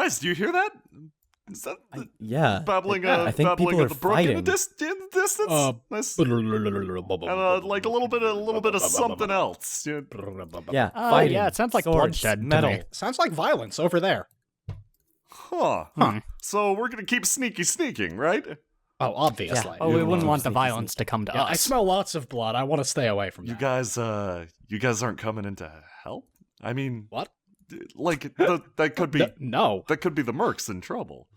Guys, do you hear that? Is that Yeah. babbling I think babbling people of are the brook in the, fighting. in the distance? Nice. And like a little bit of something else. Yeah. Yeah. Oh, Fighting. yeah, it sounds like Swords, bloodshed to metal. me. Sounds like violence over there. Huh. So we're gonna keep sneaking, right? Oh, obviously. Yeah. Oh, we wouldn't Yeah. want the violence to come to Yeah, I us. smell lots of blood. I want to stay away from You that. guys aren't coming in to help? I mean, What? like that could be No. that could be the mercs in trouble.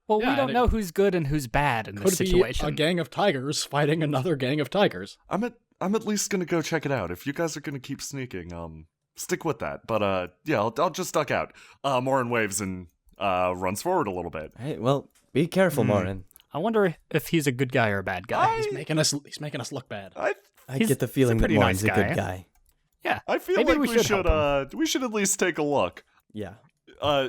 Well, Yeah, we don't and know who's good and who's bad in this Could be situation. a gang of tigers fighting another gang of tigers. I'm at least gonna go check it out. If you guys are gonna keep sneaking, stick with that. But yeah, I'll just duck out. Morin waves and runs forward a little bit. Hey, well, be careful, Morin. I wonder if he's a good guy or a bad guy. He's making us look bad. I He's- get the feeling he's a that pretty Morin's nice a good guy. guy. Yeah. I feel Maybe like we should help we should at least take a look. Yeah.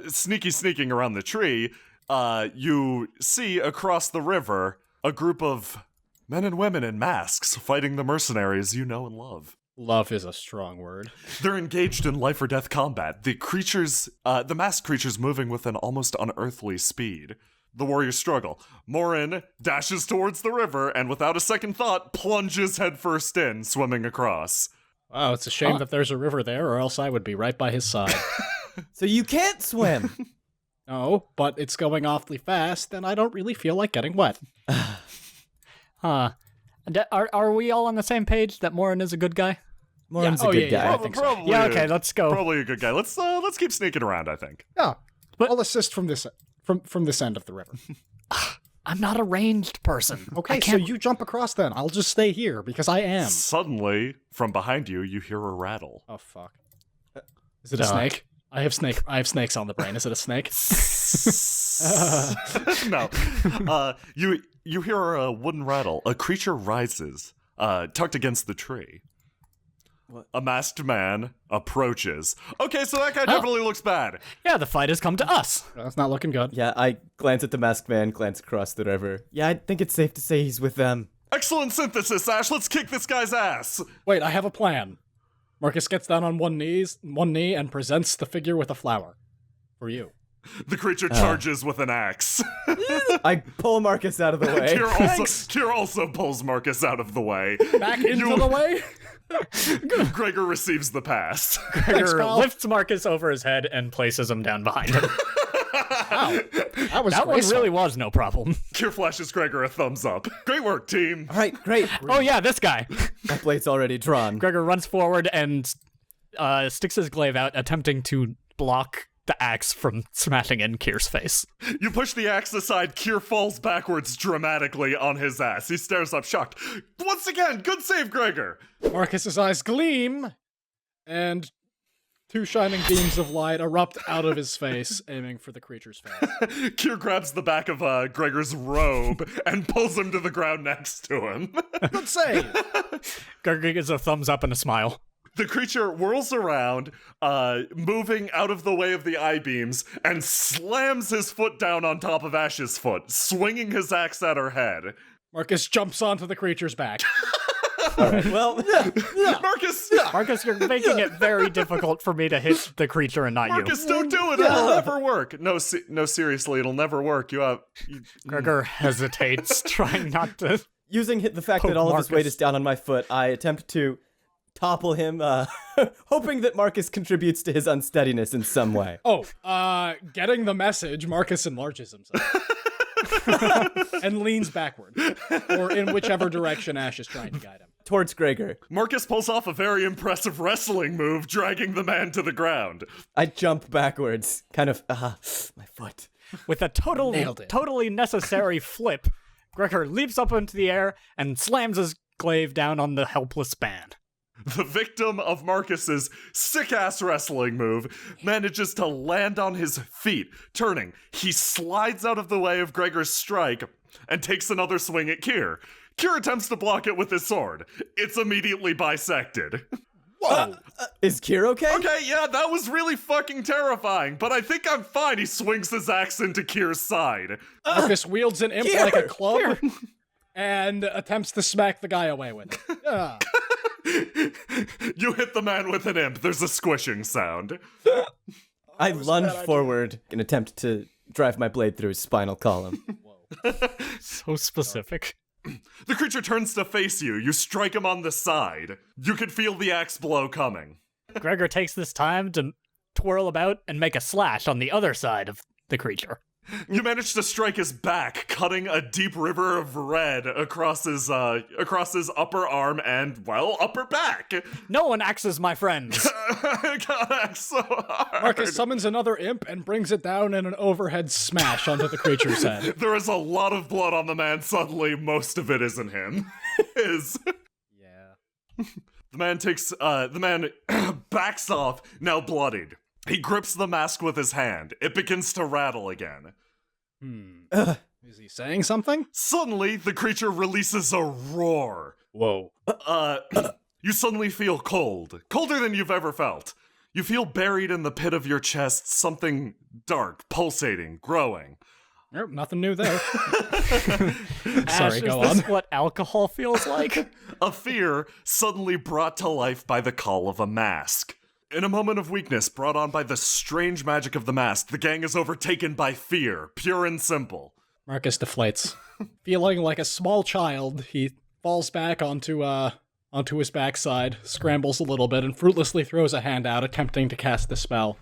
Sneaking around the tree, you see across the river a group of men and women in masks fighting the mercenaries you know and love. Love is a strong word. They're engaged in life or death combat. The masked creatures moving with an almost unearthly speed. The warriors struggle. Morin dashes towards the river and without a second thought plunges headfirst in, swimming across. Wow, it's a shame that there's a river there, or else I would be right by his side. So you can't swim. No, but it's going awfully fast, and I don't really feel like getting wet. Huh. Are we all on the same page that Morin is a good guy? Morin's Oh, a good yeah, guy. I think so. Probably Yeah, okay, let's go. Probably a good guy. Let's keep sneaking around, I think. Yeah, But- I'll assist from this end of the river. I'm not a ranged person. Okay, I so can't... you jump across then. I'll just stay here because I am. Suddenly, from behind you, you hear a rattle. Oh fuck! Is it a snake? I have snakes on the brain. Is it a snake? No. You hear a wooden rattle. A creature rises, tucked against the tree. What? A masked man approaches. Okay, so that guy definitely looks bad. Yeah, the fight has come to us. That's not looking good. Yeah, I glance at the masked man, glance across the river. Yeah, I think it's safe to say he's with them. Excellent synthesis, Ash. Let's kick this guy's ass. Wait, I have a plan. Marcus gets down on one knee, and presents the figure with a flower. For you. The creature charges with an axe. I pull Marcus out of the way. Kier also pulls Marcus out of the way. Back into the way? Gregor receives the pass. Gregor pal. lifts Marcus over his head and places him down behind him. Wow. That was That one graceful. really was no problem. Kier flashes Gregor a thumbs up. Great work, team. All right, great. Oh yeah, this guy. My blade's already drawn. Gregor runs forward and sticks his glaive out, attempting to block the axe from smashing in Kier's face. You push the axe aside, Kier falls backwards dramatically on his ass. He stares up shocked. Once again, good save, Gregor. Marcus's eyes gleam, and two shining beams of light erupt out of his face, aiming for the creature's face. Kier grabs the back of Gregor's robe and pulls him to the ground next to him. Good save! Gregor gives a thumbs up and a smile. The creature whirls around, moving out of the way of the eye beams, and slams his foot down on top of Ash's foot, swinging his axe at her head. Marcus jumps onto the creature's back. All right, well, Marcus! Marcus, you're making it very difficult for me to hit the creature and not Marcus, you. don't do it! It'll never work! No, seriously, it'll never work. Gregor hesitates, trying not to... using the fact Poke that all of his weight Marcus. is down on my foot, I attempt to topple him, hoping that Marcus contributes to his unsteadiness in some way. Getting the message, Marcus enlarges himself. And leans backward. Or in whichever direction Ash is trying to guide him. Towards Gregor. Marcus pulls off a very impressive wrestling move, dragging the man to the ground. I jump backwards, kind of, my foot. With a Nailed it. totally necessary flip, Gregor leaps up into the air and slams his glaive down on the helpless band. The victim of Marcus's sick-ass wrestling move manages to land on his feet. Turning, he slides out of the way of Gregor's strike and takes another swing at Kier. Kier attempts to block it with his sword. It's immediately bisected. Whoa! Is Kier okay? Okay, yeah, that was really fucking terrifying, but I think I'm fine. He swings his axe into Kier's side. Marcus wields an imp Kier! like a club and attempts to smack the guy away with it. Yeah. You hit the man with an imp. There's a squishing sound. I lunge forward in attempt to drive my blade through his spinal column. So specific. The creature turns to face you. You strike him on the side. You can feel the axe blow coming. Gregor takes this time to twirl about and make a slash on the other side of the creature. You manage to strike his back, cutting a deep river of red across his upper arm and, well, upper back. No one axes my friends. I got axed so hard. Marcus summons another imp and brings it down in an overhead smash onto the creature's head. There is a lot of blood on the man. Suddenly, most of it isn't him. Is. Yeah. The man backs off, now bloodied. He grips the mask with his hand. It begins to rattle again. Is he saying something? Suddenly, the creature releases a roar. Whoa. You suddenly feel cold. Colder than you've ever felt. You feel buried in the pit of your chest something dark, pulsating, growing. Nope, nothing new there. Ash, Sorry, go is on. this what alcohol feels like? A fear suddenly brought to life by the call of a mask. In a moment of weakness brought on by the strange magic of the mask, the gang is overtaken by fear, pure and simple. Marcus deflates. Feeling like a small child, he falls back onto his backside, scrambles a little bit, and fruitlessly throws a hand out, attempting to cast the spell.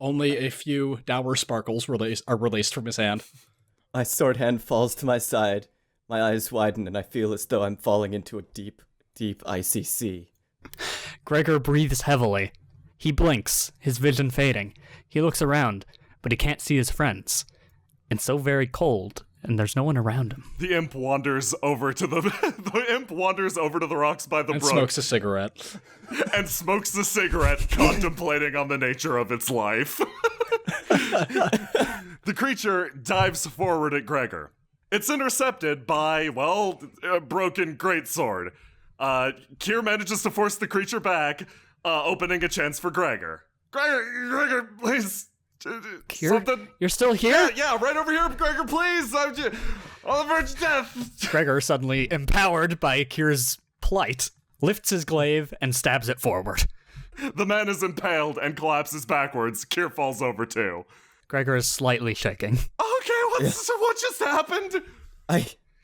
Only a few dour sparkles are released from his hand. My sword hand falls to my side. My eyes widen, and I feel as though I'm falling into a deep, deep icy sea. Gregor breathes heavily. He blinks, his vision fading. He looks around, but he can't see his friends. It's so very cold, and there's no one around him. The imp wanders over to the rocks by the And brook smokes a cigarette. and smokes a cigarette, contemplating on the nature of its life. The creature dives forward at Gregor. It's intercepted by, well, a broken greatsword. Kier manages to force the creature back, opening a chance for Gregor. Gregor, please. Kier? Something. You're still here? Yeah, right over here, Gregor, please. I'm just on the verge of death. Gregor, suddenly empowered by Kier's plight, lifts his glaive and stabs it forward. The man is impaled and collapses backwards. Kier falls over too. Gregor is slightly shaking. Okay, what just happened?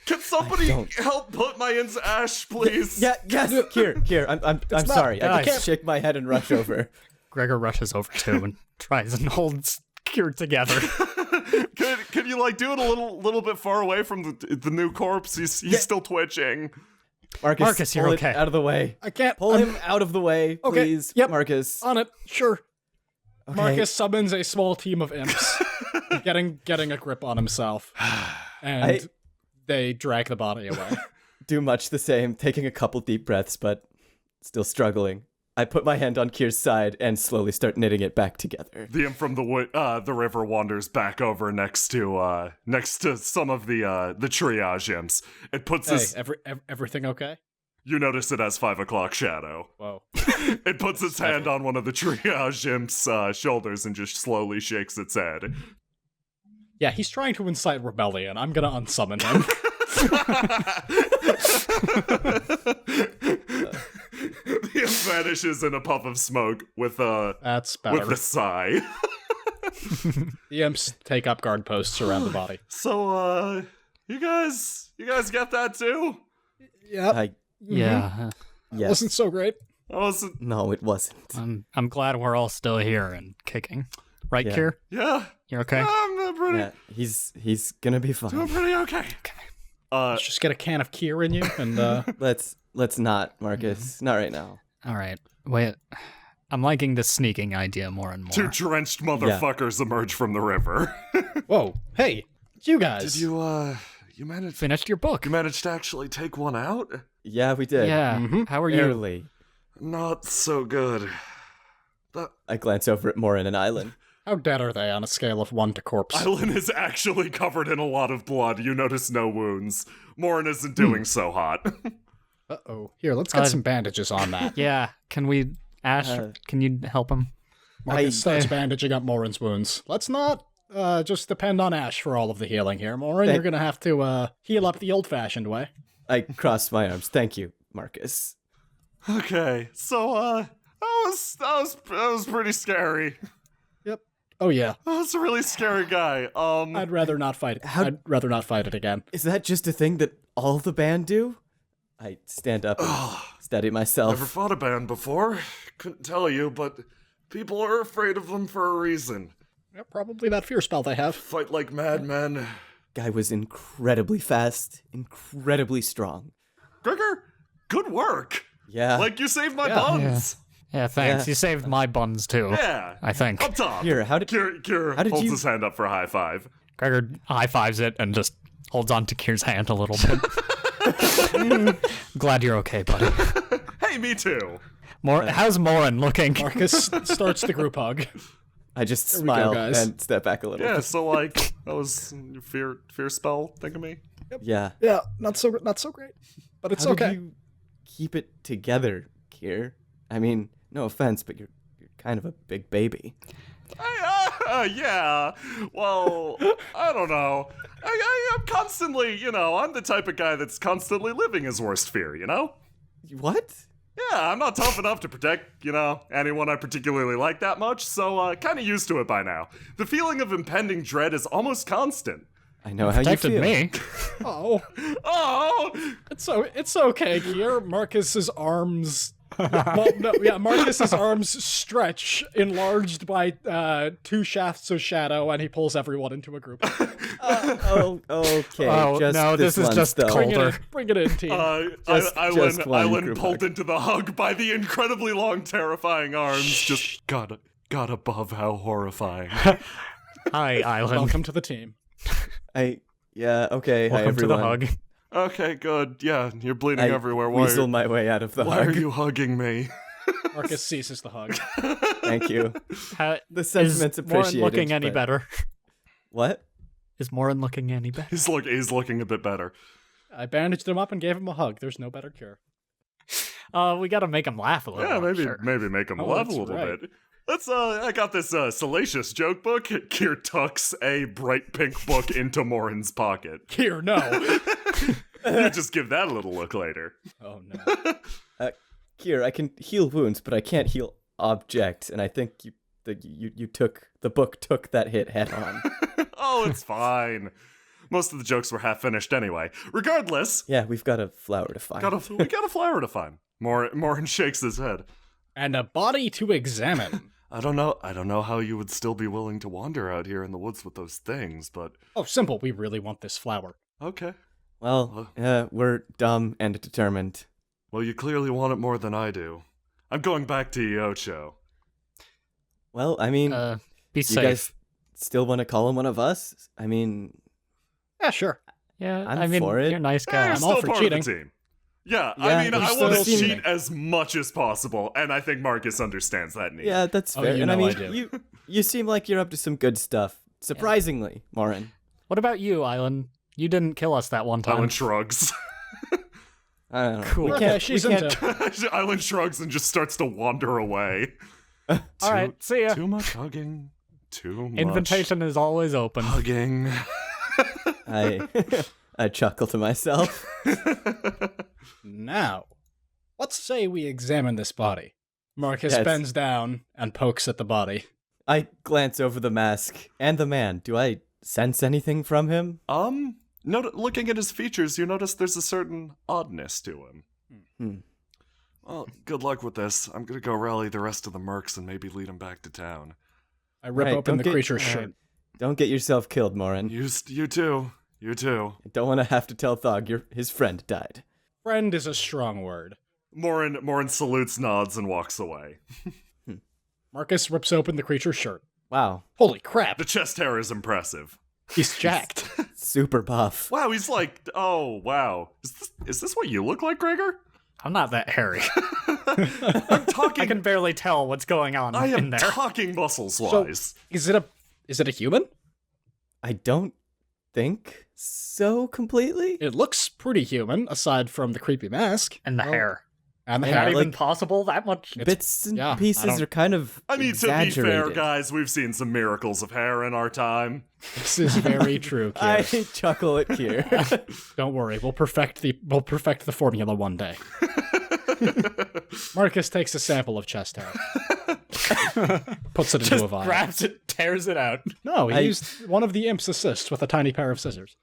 Can somebody don't- help put my into ash, please? Yes, here. I'm sorry. I Guys. can't shake my head and rush over. Gregor rushes over too and tries and holds Kier together. Could you like do it a little bit far away from the new corpse? He's still twitching. Marcus, you're pull okay. it out of the way. I can't Pull him out of the way, Okay, please. yep. Marcus. on it. Sure. Okay. Marcus summons a small team of imps, getting a grip on himself, and they drag the body away. Do much the same, taking a couple deep breaths, but still struggling. I put my hand on Kier's side and slowly start knitting it back together. The imp from the river wanders back over next to some of the triage imps. It puts Hey, his. everything okay? You notice it has 5 o'clock shadow. Whoa. It puts its hand on one of the triage imp's shoulders and just slowly shakes its head. Yeah, he's trying to incite rebellion. I'm gonna unsummon him. The imp vanishes in a puff of smoke with a sigh. The imps take up guard posts around the body. So, you guys get that too? Yeah, Yeah. Yes. wasn't so great. No, it wasn't. I'm glad we're all still here and kicking. Right, Yeah. Kier? Yeah, You're okay? I'm pretty Yeah, he's gonna be fine. okay. Let's just get a can of Kier in you, and Let's not, Marcus. Not right now. All right. Wait. I'm liking this sneaking idea more and more. Two drenched motherfuckers emerge from the river. whoa, hey, you guys. Did you managed Finished your book. to actually take one out? Yeah, we did. Yeah. How are you? Barely. Not so good. I glance over at Morin and Island. How dead are they on a scale of 1 to corpse? Island is actually covered in a lot of blood. You notice no wounds. Morin isn't doing so hot. Uh-oh. Here, let's get some bandages on that. Yeah. Can we, Ash, can you help him? Marcus starts bandaging up Morin's wounds. Let's not just depend on Ash for all of the healing here. Morin, you're gonna have to heal up the old-fashioned way. I cross my arms. Thank you, Marcus. Okay, so that was pretty scary. Yep. Oh yeah. Oh, that's a really scary guy. I'd rather not fight it. I'd rather not fight it again. Is that just a thing that all the band do? I stand up and steady myself. Never fought a band before. Couldn't tell you, but people are afraid of them for a reason. Yeah, probably that fear spell they have. Fight like madmen. Guy was incredibly fast, incredibly strong. Gregor, good work. Yeah. Like, you saved my Yeah. buns. Yeah, thanks. Yeah. You saved my buns too. Yeah. I think. Up top. Here, how did Kier how did holds you- his hand up for a high five. Gregor high fives it and just holds on to Kier's hand a little bit. Glad you're okay, buddy. Hey, me too. How's Morin looking? Marcus starts the group hug. I just we go, smile guys. and step back a little. Yeah, so like that was your fear spell thing of me. Yeah. Yeah, not so great, but it's How okay. did you keep it together, Kier? I mean, no offense, but you're kind of a big baby. Yeah. Well, I don't know. I'm constantly, I'm the type of guy that's constantly living his worst fear, What? Yeah, I'm not tough enough to protect, anyone I particularly like that much, so kind of used to it by now. The feeling of impending dread is almost constant. I know how you Protected feel. me. Oh, Oh! it's okay. Here, Marcus's arms. Marcus's arms stretch, enlarged by 2 shafts of shadow, and he pulls everyone into a group. Oh, okay. Oh, just no, this is once, just though. colder. Bring it in, team. Just one Island group pulled hug. into the hug by the incredibly long, terrifying arms. Just got above how horrifying. Hi, Island. Welcome to the team. Yeah, okay. Hi, Welcome to everyone. the hug. Okay, good. Yeah, you're bleeding I everywhere. Why weasel my way out of the why are hug. you hugging me? Marcus ceases the hug. Thank you. The sentiment's Is Morin appreciated. looking any but- better? What? Is Morin looking any better? He's looking a bit better. I bandaged him up and gave him a hug. There's no better cure. We gotta make him laugh a little. Yeah, I'm sure. maybe make him Oh, laugh a that's little right. bit. Let's I got this salacious joke book. Kier tucks a bright pink book into Morin's pocket. Here, no. You just give that a little look later. Oh no. Kier, I can heal wounds, but I can't heal objects, and I think the book took that hit head on. Oh, it's fine. Most of the jokes were half finished anyway. Regardless, Yeah, we've got a flower to find. we got a flower to find. Morin shakes his head. And a body to examine. I don't know how you would still be willing to wander out here in the woods with those things, but Oh, simple. We really want this flower. okay. Well, we're dumb and determined. Well, you clearly want it more than I do. I'm going back to Yocho. Well, I mean, Be you safe. guys still want to call him one of us? I mean, Yeah, sure. Yeah, I'm I mean, for it. you're a nice Eh, guy. you're I'm still all for part cheating. of the team. Yeah, Yeah, I mean, you're I still want to teaming. cheat as much as possible, and I think Marcus understands that need. yeah, that's Oh, fair. you And I know I mean, do. you seem like you're up to some good stuff. Surprisingly, Morin. What about you, Island? You didn't kill us that one time. Island shrugs. I don't know. Cool. We Okay, can't, she's we can't, into. Island shrugs and just starts to wander away. All right, see ya. Too much hugging. Too much Invitation is always open. hugging. I chuckle to myself. Now, let's say we examine this body. Marcus Yes. bends down and pokes at the body. I glance over the mask and the man. Do I sense anything from him? Looking at his features, you notice there's a certain oddness to him. Hmm. Well, good luck with this. I'm gonna go rally the rest of the mercs and maybe lead him back to town. I rip Right, open don't the get- creature's shirt. Don't get yourself killed, Morin. You too. You too. Don't want to have to tell Thog his friend died. Friend is a strong word. Morin salutes, nods, and walks away. Marcus rips open the creature's shirt. Wow, Holy crap! The chest hair is impressive. He's jacked. super buff. Wow, he's like, oh wow, is this what you look like, Gregor? I'm not that hairy. I'm talking. I can barely tell what's going on I in am there. talking muscles So, wise. is it a human? I don't think so completely. It looks pretty human, aside from the creepy mask. And the hair. And the Yeah, Not hair. even like- possible that much. Bits and yeah, I pieces don't- are kind of I mean, to be exaggerated. fair, guys, we've seen some miracles of hair in our time. This is very true, I Kier. chuckle at Kier. Don't worry, we'll perfect the formula one day. Marcus takes a sample of chest hair. Puts it into Just a vial. grabs it, tears it out. No, he used one of the imp's assists with a tiny pair of scissors.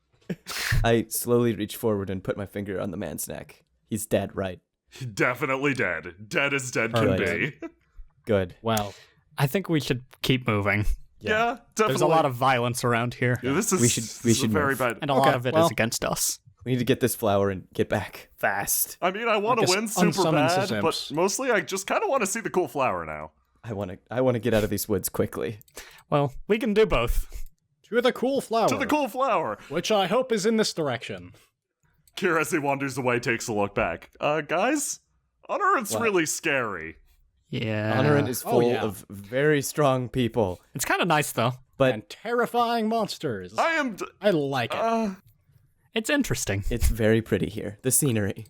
I slowly reach forward and put my finger on the man's neck. He's dead, right? Definitely dead. Dead as dead can Alright. be. Good. Well, I think we should keep moving. Yeah, definitely. There's a lot of violence around here, Yeah, this is We this is should very move. bad. and a lot of it is well. against us. We need to get this flower and get back fast. I mean, I want Marcus to win super unsummons his bad, imps. but mostly I just kind of want to see the cool flower now. I want to get out of these woods quickly. Well, we can do both. to the cool flower. To the cool flower. Which I hope is in this direction. Kira, as he wanders away, takes a look back. Guys, Honorant's What? really scary. Yeah. Honorant is Oh, full yeah. of very strong people, It's kind of nice, though. but And terrifying monsters. I am. I like it. It's interesting. it's very pretty here. The scenery.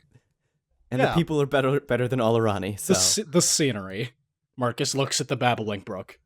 And the Yeah. people are better than Alarani, so The scenery. Marcus looks at the babbling brook.